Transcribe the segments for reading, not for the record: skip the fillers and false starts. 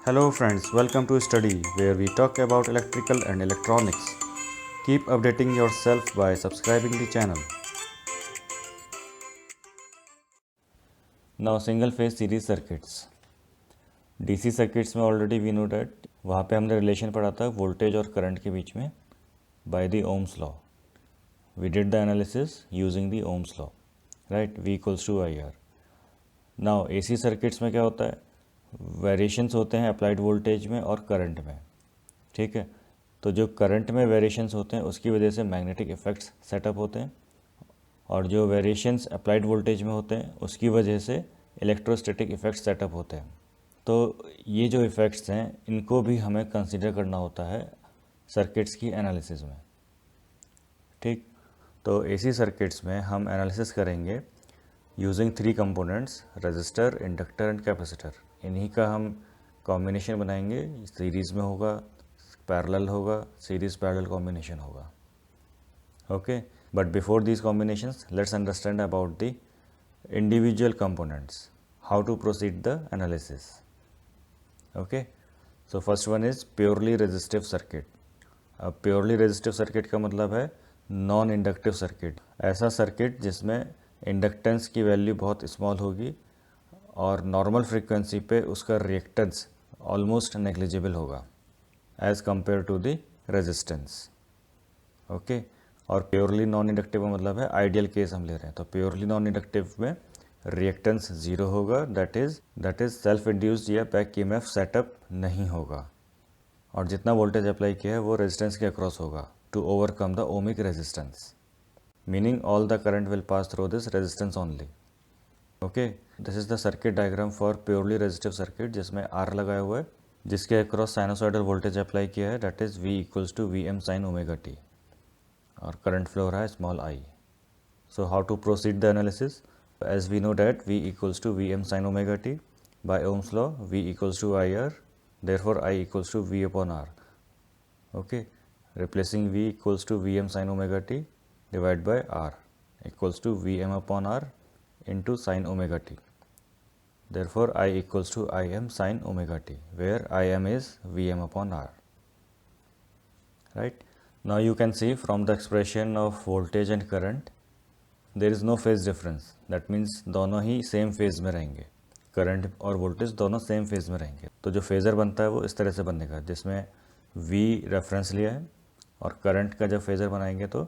Hello friends, welcome to Study where we talk about electrical and electronics. Keep updating yourself by subscribing the channel. Now single phase series circuits. DC circuits में already we know that वहाँ पे हमने relation पढ़ा था voltage और current के बीच में by the ohm's law. We did the analysis using the ohm's law, right. V equals to IR. Now AC circuits में क्या होता है, वेरिएशंस होते हैं अप्लाइड वोल्टेज में और करंट में. ठीक है, तो जो करंट में वेरिएशंस होते हैं उसकी वजह से मैग्नेटिक इफ़ेक्ट्स सेटअप होते हैं और जो वेरिएशंस अप्लाइड वोल्टेज में होते हैं उसकी वजह से इलेक्ट्रोस्टैटिक इफ़ेक्ट्स सेटअप होते हैं. तो ये जो इफ़ेक्ट्स हैं इनको भी हमें कंसीडर करना होता है सर्किट्स की एनालिसिस में. ठीक, तो AC सर्किट्स में हम एनालिसिस करेंगे using 3 components, register, inductor and capacitor. इन्हीं का हम कॉम्बिनेशन बनाएंगे. सीरीज़ में होगा, पैरेलल होगा, सीरीज़ पैरेलल कॉम्बिनेशन होगा. Okay, but before these combinations let's understand about the individual components, how to proceed the analysis. Okay, so first one is purely resistive circuit. अब purely resistive circuit का मतलब है non inductive circuit. ऐसा circuit जिसमें inductance की value बहुत small होगी और नॉर्मल फ्रीक्वेंसी पे उसका रिएक्टेंस ऑलमोस्ट नेग्लिजिबल होगा as compare to the resistance. Okay, और प्योरली नॉन इंडक्टिव का मतलब है आइडियल केस हम ले रहे हैं. तो प्योरली नॉन इंडक्टिव में रिएक्टेंस ज़ीरो होगा, दैट इज़ सेल्फ इंड्यूस्ड या बैक ईएमएफ सेटअप नहीं होगा. और जितना वोल्टेज अप्लाई किया है वो रेजिस्टेंस के अक्रॉस होगा to overcome the ohmic resistance, meaning all the current will pass through this resistance only. Okay, this is the circuit diagram for purely resistive circuit जिसमें R लगाया हुआ है, जिसके अक्रॉस साइनोसॉइडल वोल्टेज अप्लाई किया है, that is V equals to VM sine omega t, और current flow हो रहा है small I. So how to proceed the analysis, as we know that V equals to VM sine omega t, by Ohm's law V equals to IR, therefore I equals to V upon R. Okay, replacing V equals to VM sine omega t divide by R equals to Vm upon R into sin omega t. Therefore, I equals to Im sin omega t, where Im is Vm upon R. Right? Now you can see from the expression of voltage and current, there is no phase difference. That means दोनों ही same phase में रहेंगे. Current और voltage दोनों same phase में रहेंगे. तो जो phasor बनता है वो इस तरह से बनेगा जिसमें V रेफरेंस लिया है और करंट का जब फेज़र बनाएंगे तो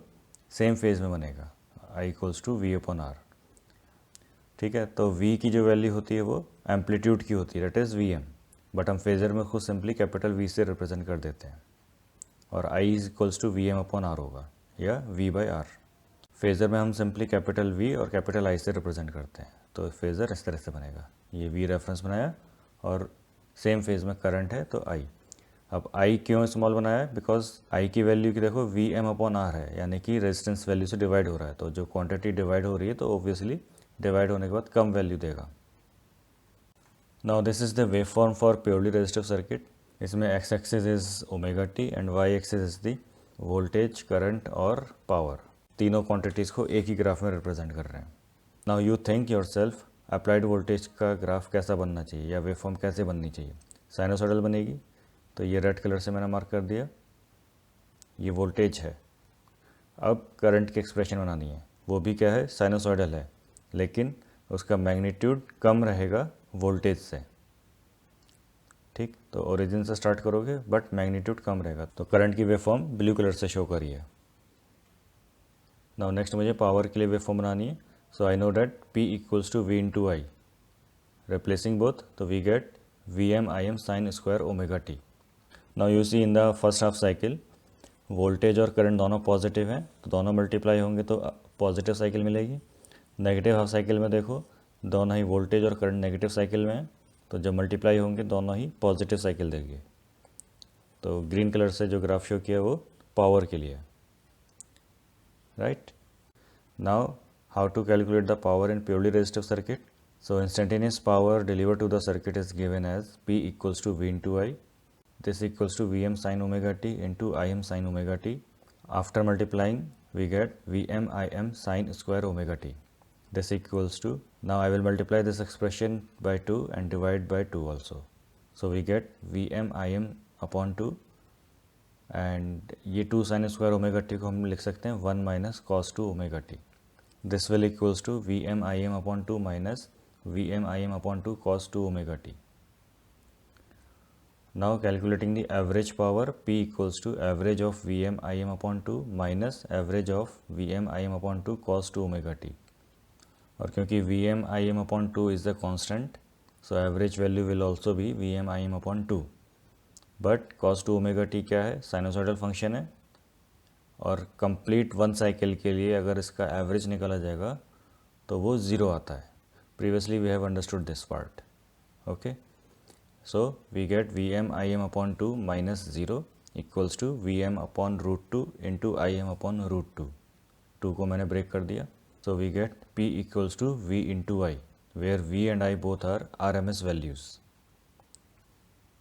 सेम फेज में बनेगा, I equals to V upon R. ठीक है, तो V की जो वैल्यू होती है वो एम्पलीट्यूड की होती है, दैट इज़ VM, बट हम फेज़र में खुद सिंपली कैपिटल V से रिप्रेजेंट कर देते हैं और I equals to VM upon R होगा या V बाई R. फेज़र में हम सिंपली कैपिटल V और कैपिटल I से रिप्रेजेंट करते हैं, तो फेज़र इस तरह से बनेगा. ये V रेफरेंस बनाया और सेम फेज में करंट है तो I. अब I क्यों स्मॉल बनाया है, बिकॉज I की वैल्यू की देखो VM अपॉन R है, यानी कि रेजिस्टेंस वैल्यू से डिवाइड हो रहा है, तो जो क्वांटिटी डिवाइड हो रही है तो ऑब्वियसली डिवाइड होने के बाद कम वैल्यू देगा. Now this is the wave form for purely resistive circuit. इसमें x axis is omega t and y axis is the voltage, current और पावर. तीनों क्वांटिटीज़ को एक ही ग्राफ में रिप्रेजेंट कर रहे हैं. Now you think your self, applied voltage का ग्राफ कैसा बनना चाहिए या वेव फॉर्म कैसे बननी चाहिए. साइनोसॉइडल बनेगी, तो ये रेड कलर से मैंने मार्क कर दिया, ये वोल्टेज है. अब करंट की एक्सप्रेशन बनानी है, वो भी क्या है, साइनोसॉइडल है, लेकिन उसका मैग्नीट्यूड कम रहेगा वोल्टेज से. ठीक, तो ओरिजिन से स्टार्ट करोगे बट मैग्नीट्यूड कम रहेगा, तो करंट की वेव फॉर्म ब्लू कलर से शो करिए. नाउ नेक्स्ट मुझे पावर के लिए वेव फॉर्म बनानी है. So I know that P equals to V into I. Replacing both, तो we get VM Im sine square omega t. Now you see in the first half cycle voltage और current दोनों positive हैं, तो दोनों multiply होंगे तो positive cycle मिलेगी. Negative half cycle में देखो दोनों ही वोल्टेज और करंट नेगेटिव साइकिल में हैं, तो जब मल्टीप्लाई होंगे दोनों ही पॉजिटिव साइकिल देंगे. तो ग्रीन कलर से जो ग्राफ शो किया वो पावर के लिए. Right, now how to calculate the power in purely resistive circuit. So instantaneous power deliver to the circuit is given as P equals to V into I. This equals to Vm sin omega t into Im sin omega t. After multiplying, we get Vm Im sin square omega t. This equals to, now I will multiply this expression by 2 and divide by 2 also. So we get Vm Im upon 2 and ये 2 sign square omega T को हम लिख सकते हैं 1 minus cos 2 omega t. This will equals to Vm Im upon 2 minus Vm Im upon 2 cos 2 omega t. Now calculating the average power, P equals to average of Vm Im upon 2 minus average of Vm Im upon 2 cos 2 omega t. और क्योंकि Vm Im upon 2 is the constant, so average value will also be Vm Im upon 2. But cos 2 omega t क्या है? Sinusoidal function है और complete 1 cycle के लिए अगर इसका एवरेज निकाला जाएगा तो वो 0 आता है. Previously we have understood this part. Okay. So we get Vm Im upon 2 minus 0 equals to Vm upon root 2 into Im upon root 2. 2 को मैंने break कर दिया. So we get P equals to V into I, where V and I both are RMS values.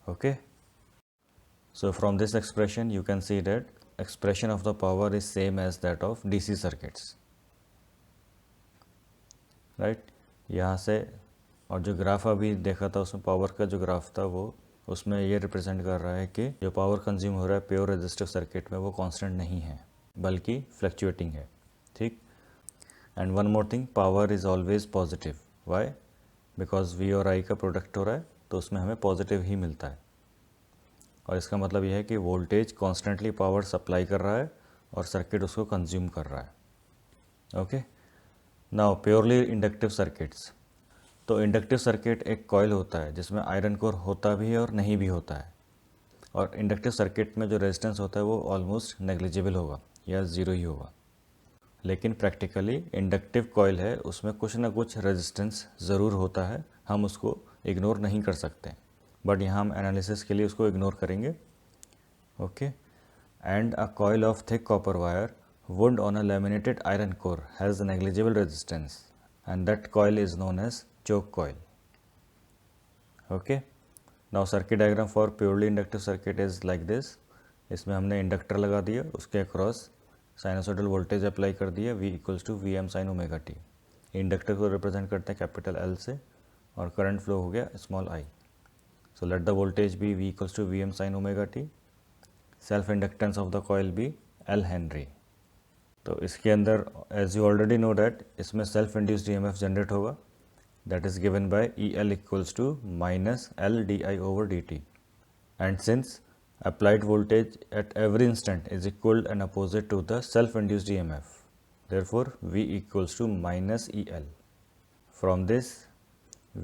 Okay. So from this expression you can see that expression of the power is same as that of DC circuits. Right. यहाँ से और जो graph अभी देखा था उसमें power का जो ग्राफ था वो उसमें ये रिप्रेजेंट कर रहा है कि जो पावर कंज्यूम हो रहा है प्योर रेजिस्टिव सर्किट में वो कांस्टेंट नहीं है बल्कि फ्लक्चुएटिंग है. ठीक. And one more thing, power is always positive. Why? Because V और आई का प्रोडक्ट हो रहा है तो उसमें हमें पॉजिटिव ही मिलता है. और इसका मतलब यह है कि वोल्टेज कॉन्स्टेंटली पावर सप्लाई कर रहा है और सर्किट उसको कंज्यूम कर रहा है. Okay. Now purely inductive circuits. तो इंडक्टिव सर्किट एक कॉइल होता है जिसमें आयरन कोर होता भी है और नहीं भी होता है. और इंडक्टिव सर्किट में जो रेजिस्टेंस होता है वो ऑलमोस्ट नेग्लिजिबल होगा या ज़ीरो ही होगा. लेकिन प्रैक्टिकली इंडक्टिव कॉइल है, उसमें कुछ ना कुछ रेजिस्टेंस ज़रूर होता है, हम उसको इग्नोर नहीं कर सकते. बट यहाँ हम एनालिसिस के लिए उसको इग्नोर करेंगे. Okay. And a coil of thick copper wire wound on a laminated iron core has a negligible resistance and that coil is known as choke coil. Okay. Now circuit diagram for purely inductive circuit is like this. इसमें हमने inductor लगा दिया, उसके across sinusoidal voltage apply कर दिया V equals to Vm sine omega t. Inductor को represent करते हैं कैपिटल L से और करंट फ्लो हो गया small i. So let the voltage be V equals to Vm sine omega t. Self inductance of the coil be L henry. तो इसके अंदर as you already know that इसमें self induced EMF generate होगा, that is given by EL equals to minus L D I over D T. And since applied voltage at every instant is equal and opposite to the self-induced EMF, therefore V equals to minus EL. From this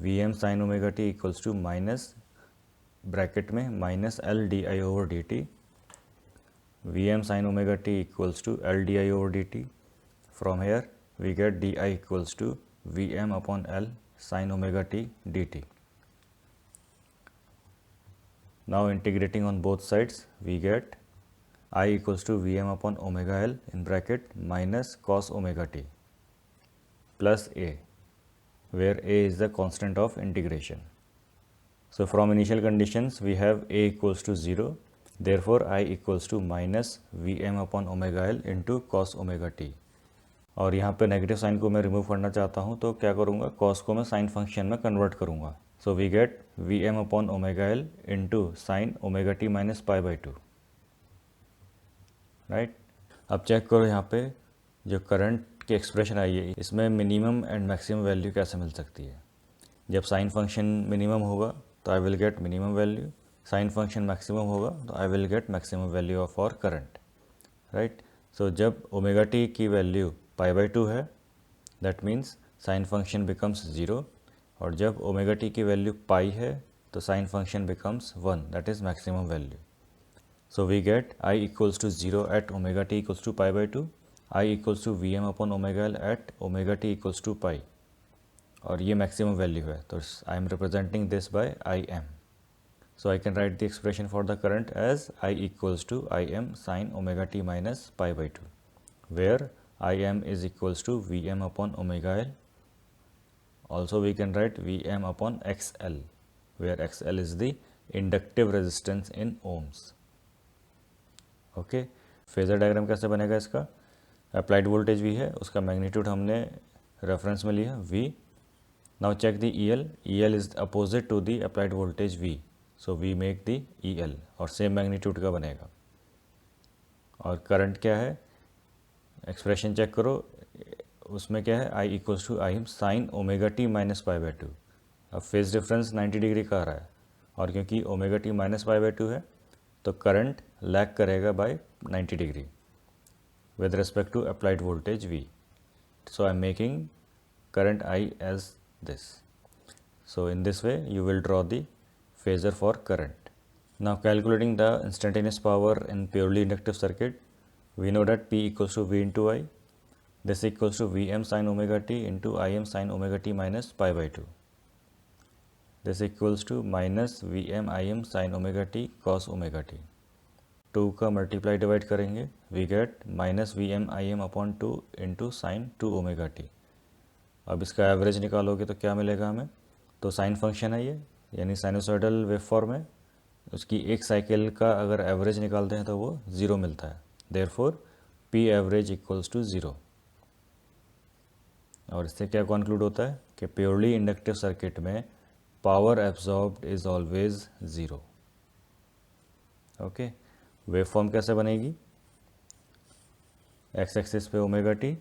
Vm sin omega t equals to minus bracket में minus L di over dt. Vm sin omega t equals to L di over dt. From here we get di equals to Vm upon L sin omega t dt. Now integrating on both sides we get I equals to Vm upon omega L in bracket minus cos omega t plus A, where A is the constant of integration. So from initial conditions we have A equals to 0, therefore I equals to minus Vm upon omega L into cos omega t. और यहाँ पे negative sign को मैं remove करना चाहता हूँ तो क्या करूँगा, cos को मैं साइन फंक्शन में कन्वर्ट करूँगा. So we get Vm upon omega L into sin omega t minus pi by 2. Right. अब चेक करो यहाँ पे जो करंट की एक्सप्रेशन आई है इसमें मिनिमम एंड मैक्सिमम वैल्यू कैसे मिल सकती है. जब साइन फंक्शन मिनिमम होगा तो I will get minimum value, sine function maximum होगा तो I will get maximum value of our current. Right. So जब ओमेगा टी की वैल्यू पाई बाई 2 है that means sine function becomes 0, और जब omega T की वैल्यू पाई है तो sine function becomes 1, that is maximum value. So we get I equals to 0 at omega T equals to pi by 2, I equals to V M upon omega L at omega T equals to pi, और ये maximum value है तो I am representing this by I M. So I can write the expression for the current as I equals to I M sine omega T minus pi by 2, where I M is equals to V M upon omega L. Also we can write Vm upon XL, where XL is the inductive resistance in ohms. Okay. Phasor diagram कैसे बनेगा इसका, applied voltage V है, उसका magnitude हमने reference में लिया V. Now check the EL. EL is opposite to the applied voltage V. So we make the E L और same magnitude का बनेगा। और करंट क्या है, एक्सप्रेशन चेक करो, उसमें क्या है, I equals to I M sine omega T minus pi by two. अब फेज डिफरेंस 90 डिग्री का आ रहा है और क्योंकि omega T minus pi by two है तो करंट लैग करेगा by 90 degree with respect to applied voltage V. So I am making current I as this. So in this way you will draw the phasor for current. Now calculating the instantaneous power in purely inductive circuit, we know that P equals to V into I. This equals to Vm sin omega t into Im sin omega t minus pi by 2. This equals to minus Vm Im sin omega t cos omega t. 2 का multiply divide करेंगे, we get minus V M I M upon 2 into sine 2 omega t. अब इसका average निकालोगे तो क्या मिलेगा हमें, तो साइन फंक्शन है ये, यानी साइनोसॉइडल वेव फॉर्म है, उसकी एक साइकिल का अगर एवरेज निकालते हैं तो वो 0 मिलता है। Therefore P average equals to 0। और इससे क्या कंक्लूड होता है कि प्योरली इंडक्टिव सर्किट में power absorbed is always 0। Okay, wave form कैसे बनेगी, एक्स एक्सिस पे ओमेगा टी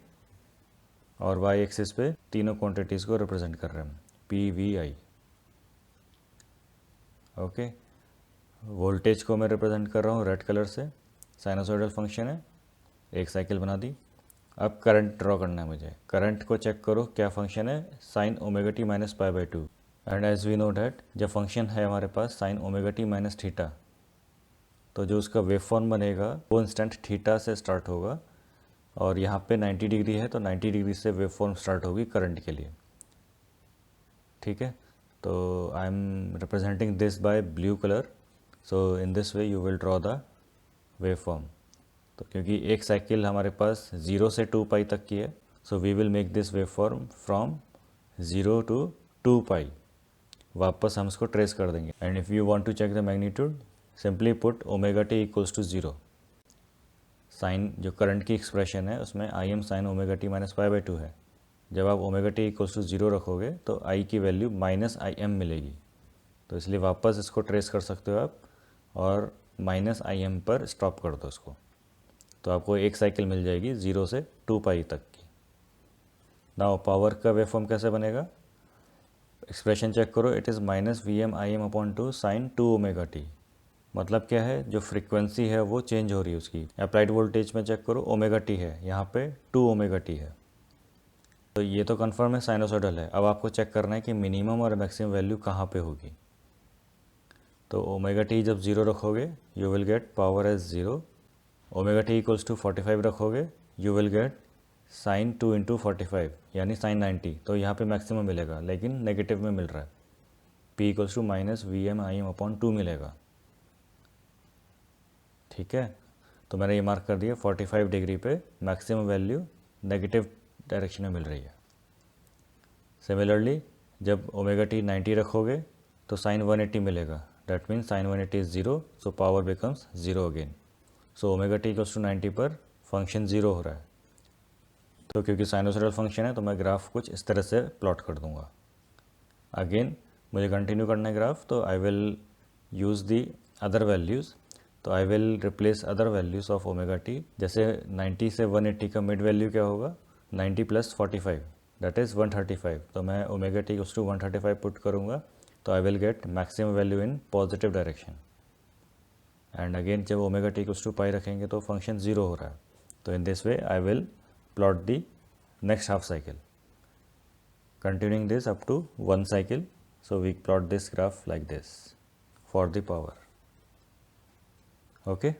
और वाई एक्सिस पे तीनों क्वांटिटीज़ को रिप्रेजेंट कर रहे हैं, P V I. Okay, voltage को मैं रिप्रेजेंट कर रहा हूँ रेड कलर से, साइनोसॉइडल फंक्शन है, एक साइकिल बना दी। अब करंट ड्रॉ करना है मुझे, करंट को चेक करो क्या फंक्शन है, sine omega T minus pi by two. And as we know that जब फंक्शन है हमारे पास sine omega T minus theta, तो जो उसका वेव फॉर्म बनेगा वो इंस्टेंट थीटा से स्टार्ट होगा और यहाँ पे 90 डिग्री है तो 90 डिग्री से वेव फॉर्म स्टार्ट होगी करंट के लिए। ठीक है, तो I am representing this bye blue colour. So in this way you will draw the wave form. तो क्योंकि एक साइकिल हमारे पास 0 से 2 पाई तक की है, so we will make this wave form from 0 to 2 pi. वापस हम इसको ट्रेस कर देंगे। And if you want to check the magnitude, simply put omega T equals to 0। Sine जो करंट की एक्सप्रेशन है उसमें I M sine omega T minus pi by two है। जब आप ओमेगा टी इक्वल्स टू 0 रखोगे तो आई की वैल्यू माइनस आई एम मिलेगी, तो इसलिए वापस इसको ट्रेस कर सकते हो आप और माइनस आई एम पर स्टॉप कर दो इसको, तो आपको एक साइकिल मिल जाएगी 0 से 2 पाई तक की। नाउ पावर का वेव फॉर्म कैसे बनेगा, एक्सप्रेशन चेक करो, it is minus V M I M upon 2 sine 2 omega t. मतलब क्या है, जो फ्रीक्वेंसी है वो चेंज हो रही है उसकी। अप्लाइड वोल्टेज में चेक करो, ओमेगा टी है, यहाँ पे 2 ओमेगा टी है, तो ये तो कंफर्म है साइनोसॉइडल है। अब आपको चेक करना है कि मिनिमम और मैक्सिमम वैल्यू कहाँ पे होगी। तो ओमेगा टी जब 0 रखोगे you will get power as 0। Omega T equals to 45 रखोगे you will get sine 2 into 45 यानी साइन 90। तो यहाँ पे मैक्सिमम मिलेगा लेकिन नेगेटिव में मिल रहा है, P equals to minus V M I M upon 2 मिलेगा। ठीक है, तो मैंने ये मार्क कर दिया 45 डिग्री पे मैक्सिमम वैल्यू नेगेटिव डायरेक्शन में मिल रही है। सिमिलरली जब ओमेगा टी 90 रखोगे तो साइन 180 मिलेगा, that means sine 180 is 0, so power becomes 0 again. So omega T equals to 90 पर फंक्शन 0 हो रहा है, तो क्योंकि साइनोसॉइडल फंक्शन है तो मैं ग्राफ कुछ इस तरह से प्लॉट कर दूंगा। अगेन मुझे कंटिन्यू करना है ग्राफ, तो I will use the other values. तो I will replace other values of omega T. जैसे 90 से 180 का मिड वैल्यू क्या होगा, 90 प्लस 45 दैट इज़ 135। तो मैं omega T equals to 135 put करूँगा तो I will get maximum value in positive direction. And again जब omega T equals to pi रखेंगे तो फंक्शन 0 हो रहा है, तो in this way I will plot the next half cycle continuing this up to 1 cycle. So we plot this graph like this for the power. Okay,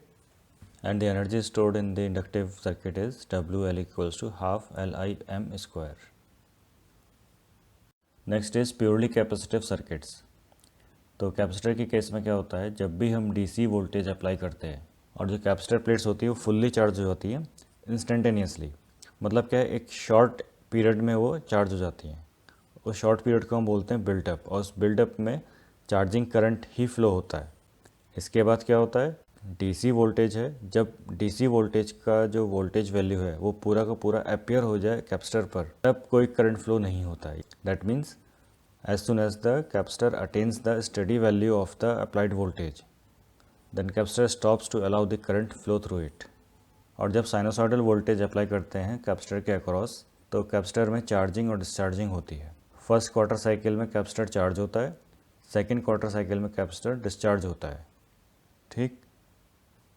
and the energy stored in the inductive circuit is WL equals to half LIM square. Next is purely capacitive circuits. तो capacitor के case में क्या होता है, जब भी हम DC voltage apply करते हैं और जो कैपेसिटर प्लेट्स होती है वो फुल्ली चार्ज हो जाती है इंस्टेंटेनियसली। मतलब क्या है, एक शॉर्ट पीरियड में वो चार्ज हो जाती हैं। उस शॉर्ट पीरियड को हम बोलते हैं बिल्टअप, और उस बिल्टअप में चार्जिंग करंट ही फ्लो होता है। इसके बाद क्या होता है, डीसी वोल्टेज है, जब डीसी वोल्टेज का जो वोल्टेज वैल्यू है वो पूरा का पूरा अपियर हो जाए कैपेसिटर पर, तब कोई करंट फ्लो नहीं होता है। That means As soon as the capacitor attains the steady value of the applied voltage, then capacitor stops to allow the current flow through it. और जब साइनोसॉइडल वोल्टेज अप्लाई करते हैं कैपेसिटर के across तो capacitor में charging और discharging होती है। फर्स्ट क्वार्टर साइकिल में कैपेसिटर चार्ज होता है, सेकंड क्वार्टर साइकिल में कैपेसिटर डिस्चार्ज होता है। ठीक,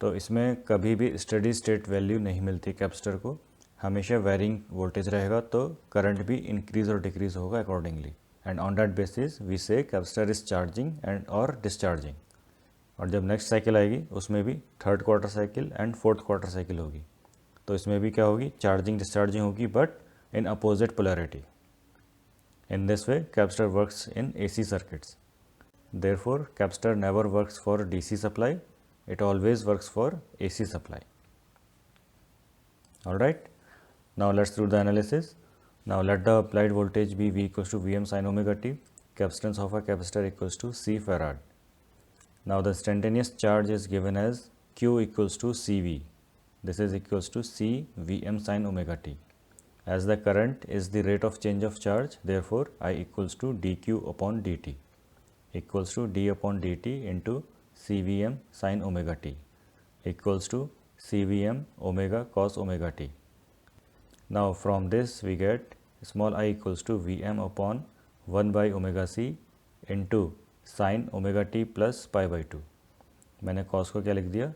तो इसमें कभी भी स्टेडी स्टेट वैल्यू नहीं मिलती कैपेसिटर को, हमेशा वेरिंग वोल्टेज रहेगा, तो करंट भी इंक्रीज और डिक्रीज होगा accordingly. And on that basis we say capacitor is charging and और डिस्चार्जिंग। और जब नेक्स्ट साइकिल आएगी उसमें भी third quarter cycle and fourth quarter cycle होगी, तो इसमें भी क्या होगी, चार्जिंग डिस्चार्जिंग होगी, but in opposite polarity. In this way capacitor works in AC circuits. Therefore capacitor never works for DC supply, it always works for AC supply. Alright, now let's do the analysis. Now let the applied voltage be V equals to Vm sin omega t, capacitance of a capacitor equals to C farad. Now the instantaneous charge is given as Q equals to CV. This is equals to C Vm sin omega t. As the current is the rate of change of charge, therefore I equals to dQ upon dt equals to d upon dt into CVm sin omega t equals to CVm omega cos omega t. Now from this we get small I equals to Vm upon 1 by omega c into sin omega t plus pi by 2. मैंने cos को क्या लिख दिया,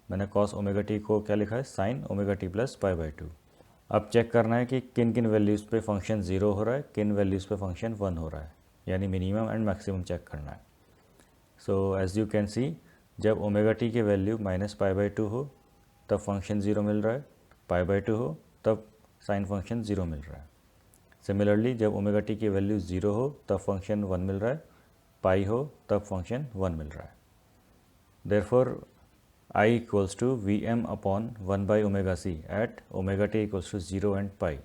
मैंने cos omega t को क्या लिखा है, sin omega t plus pi by 2. अब चेक करना है कि किन किन वैल्यूज़ पे फंक्शन 0 हो रहा है, किन वैल्यूज़ पे फंक्शन 1 हो रहा है, यानी मिनिमम एंड मैक्सिमम चेक करना है। So as you can see, जब ओमेगा टी की वैल्यू माइनस पाई बाई 2 हो तब फंक्शन 0 मिल रहा है, पाई बाई 2 हो तब साइन फंक्शन 0 मिल रहा है। सिमिलरली जब ओमेगा टी की वैल्यू 0 हो तब फंक्शन 1 मिल रहा है, पाई हो तब फंक्शन 1 मिल रहा है। Therefore I equals to V M upon 1 by omega C at omega T equals to 0 and pi,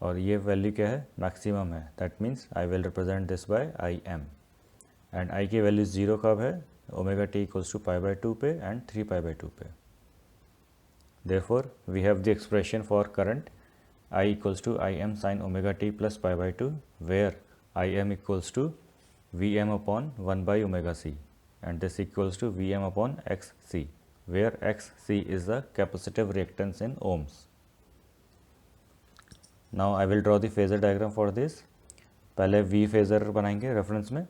और ये वैल्यू क्या है, मैक्सिमम है। That means I will represent this by I M, and I की value 0 कब है, omega T equals to pi by 2 पे and 3 pi by 2 पे। Therefore we have the expression for current I equals to I M sine omega t plus pi by 2, where I M equals to V M upon 1 by omega C, and this equals to V M upon X C, where X C is the capacitive reactance in ohms. Now I will draw the phasor diagram for this. पहले V phasor बनाएंगे reference में,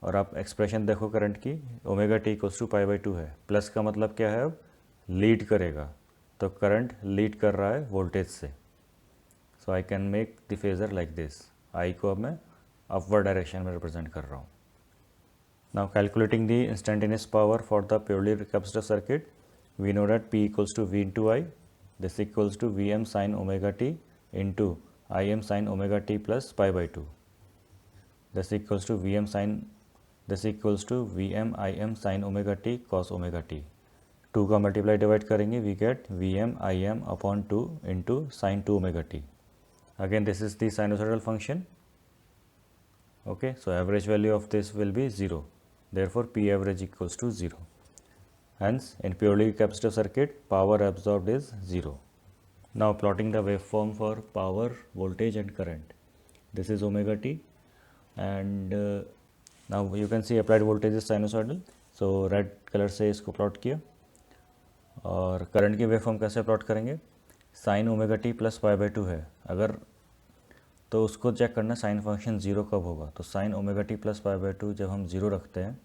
और आप expression देखो current की, omega T equals to pi by 2 है, plus का मतलब क्या है, अब लीड करेगा, तो करंट लीड कर रहा है वोल्टेज से। So I can make the phasor like this, I को अब मैं अपवर्ड डायरेक्शन में रिप्रेजेंट कर रहा हूँ। Now calculating the instantaneous power for the purely capacitor circuit, we know that P equals to V into I, this equals to Vm sine omega t into I M sine omega t plus pi by 2, this equals to Vm sine, this equals to Vm Im sine omega t cos omega t. 2 का multiply divide करेंगे, we get Vm Im upon 2 into sine 2 omega t. Again this is the sinusoidal function, okay, so average value of this will be 0, therefore P average equals to 0। Hence in purely capacitive circuit power absorbed is 0। Now plotting the waveform for power, voltage and current, this is omega t and now you can see applied voltage is sinusoidal, so red colour से इसको plot किया। और current की waveform कैसे plot करेंगे, sign omega t plus pi by 2 है अगर, तो उसको चेक करना साइन फंक्शन 0 कब होगा, तो sine omega t plus pi by 2 जब हम 0 रखते हैं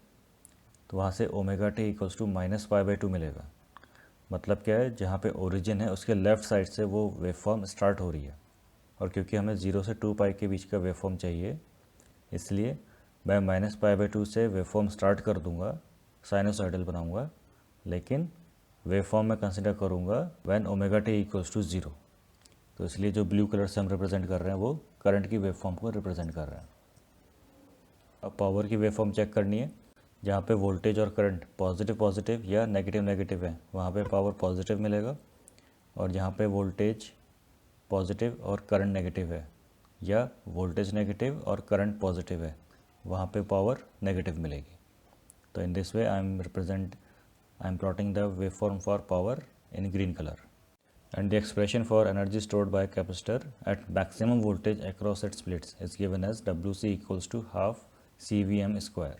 तो वहाँ से omega T equals to minus pi by 2 मिलेगा। मतलब क्या है, जहाँ पे ओरिजिन है उसके लेफ़्ट साइड से वो वेवफॉर्म स्टार्ट हो रही है, और क्योंकि हमें 0 से 2 पाई के बीच का वेवफॉर्म चाहिए, इसलिए मैं माइनस पाई बाई 2 से वेवफॉर्म स्टार्ट कर दूंगा, साइनोसॉइडल बनाऊंगा, लेकिन वेवफॉर्म में कंसिडर करूंगा when omega T equals to 0। तो इसलिए जो ब्लू कलर से हम रिप्रेजेंट कर रहे हैं वो करंट की वेवफॉर्म को रिप्रेजेंट कर रहे हैं। अब पावर की वेवफॉर्म चेक करनी है, जहाँ पे वोल्टेज और करंट पॉजिटिव पॉजिटिव या नेगेटिव नेगेटिव है वहाँ पे पावर पॉजिटिव मिलेगा, और जहाँ पे वोल्टेज पॉजिटिव और करंट नेगेटिव है, या वोल्टेज नेगेटिव और करंट पॉजिटिव है, वहाँ पे पावर नेगेटिव मिलेगी। तो in this way I am plotting the waveform for power in green colour. And the expression for energy stored by a capacitor at maximum voltage across its splits is given as Wc equals to half CVm square.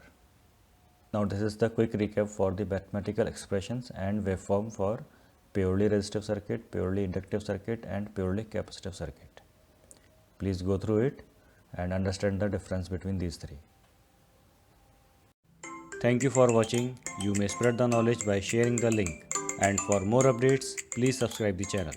Now this is the quick recap for the mathematical expressions and waveform for purely resistive circuit, purely inductive circuit and purely capacitive circuit. Please go through it and understand the difference between these three. Thank you for watching. You may spread the knowledge by sharing the link. And for more updates, please subscribe the channel.